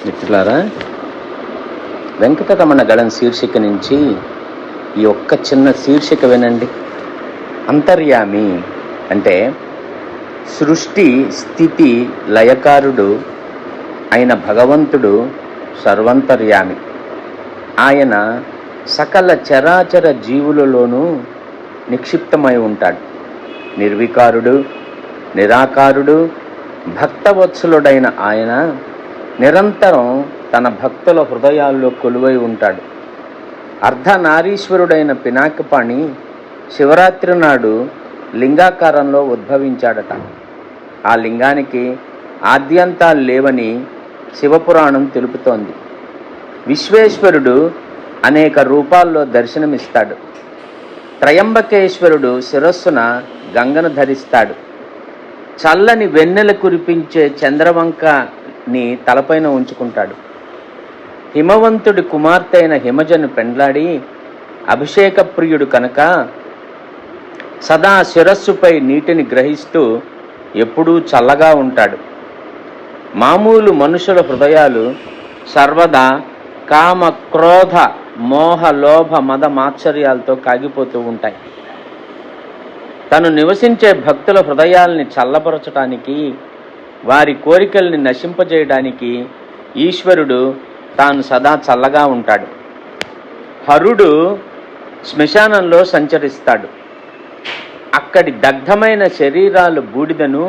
మిత్రులారా, వెంకటరమణ గళం శీర్షిక నుంచి ఈ ఒక్క చిన్న శీర్షిక వినండి. అంతర్యామి అంటే సృష్టి స్థితి లయకారుడు అయిన భగవంతుడు సర్వంతర్యామి. ఆయన సకల చరాచర జీవులలోనూ నిక్షిప్తమై ఉంటాడు. నిర్వికారుడు, నిరాకారుడు, భక్తవత్సలుడైన ఆయన నిరంతరం తన భక్తుల హృదయాల్లో కొలువై ఉంటాడు. అర్ధనారీశ్వరుడైన పినాకపాణి శివరాత్రి నాడు లింగాకారంలో ఉద్భవించాడట. ఆ లింగానికి ఆద్యంతాలు లేవని శివపురాణం తెలుపుతోంది. విశ్వేశ్వరుడు అనేక రూపాల్లో దర్శనమిస్తాడు. త్రయంబకేశ్వరుడు శిరస్సున గంగను ధరిస్తాడు. చల్లని వెన్నెల కురిపించే చంద్రవంకని తలపైన ఉంచుకుంటాడు. హిమవంతుడి కుమార్తె అయిన హిమజను పెండ్లాడి అభిషేక ప్రియుడు కనుక సదా శిరస్సుపై నీటిని గ్రహిస్తూ ఎప్పుడూ చల్లగా ఉంటాడు. మామూలు మనుషుల హృదయాలు సర్వదా కామ, క్రోధ, మోహ, లోభ, మద మాత్సర్యాలతో కాగిపోతూ ఉంటాయి. తను నివసించే భక్తుల హృదయాల్ని చల్లపరచడానికి, వారి కోరికల్ని నశింపజేయడానికి ఈశ్వరుడు తాను సదా చల్లగా ఉంటాడు. హరుడు శ్మశానంలో సంచరిస్తాడు. అక్కడి దగ్ధమైన శరీరాలు బూడిదను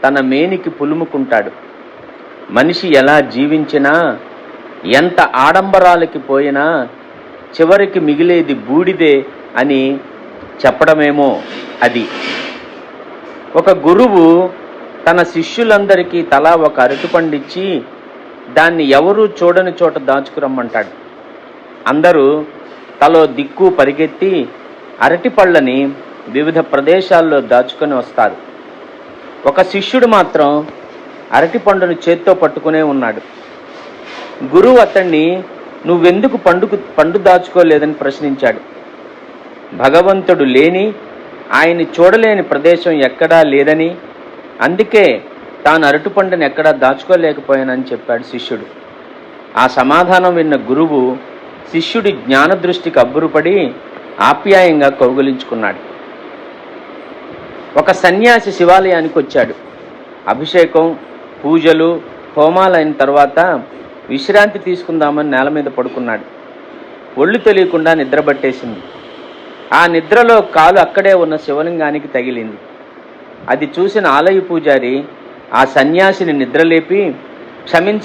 తన మేనికి పులుముకుంటాడు. మనిషి ఎలా జీవించినా, ఎంత ఆడంబరాలకి పోయినా చివరికి మిగిలేది బూడిదే అని చెప్పడమేమో అది. ఒక గురువు తన శిష్యులందరికీ తలా ఒక అరటిపండిచ్చి దాన్ని ఎవరూ చూడని చోట దాచుకురమ్మంటాడు. అందరూ తలో దిక్కు పరిగెత్తి అరటిపళ్ళని వివిధ ప్రదేశాల్లో దాచుకొని వస్తారు. ఒక శిష్యుడు మాత్రం అరటిపండును చేత్తో పట్టుకునే ఉన్నాడు. గురువు అతన్ని నువ్వెందుకు పండు దాచుకోలేదని ప్రశ్నించాడు. భగవంతుడు లేని, ఆయన్ని చూడలేని ప్రదేశం ఎక్కడా లేదని, అందుకే తాను అరటిపండుని ఎక్కడా దాచుకోలేకపోయానని చెప్పాడు శిష్యుడు. ఆ సమాధానం విన్న గురువు శిష్యుడి జ్ఞానదృష్టికి అబ్బురుపడి ఆప్యాయంగా కౌగిలించుకున్నాడు. ఒక సన్యాసి శివాలయానికి వచ్చాడు. అభిషేకం, పూజలు, హోమాలైన తర్వాత విశ్రాంతి తీసుకుందామని నేల మీద పడుకున్నాడు. ఒళ్ళు తెలియకుండా నిద్రపట్టేసింది. ఆ నిద్రలో కాలు అక్కడే ఉన్న శివలింగానికి తగిలింది. అది చూసిన ఆలయ పూజారి ఆ సన్యాసిని నిద్రలేపి క్షమించ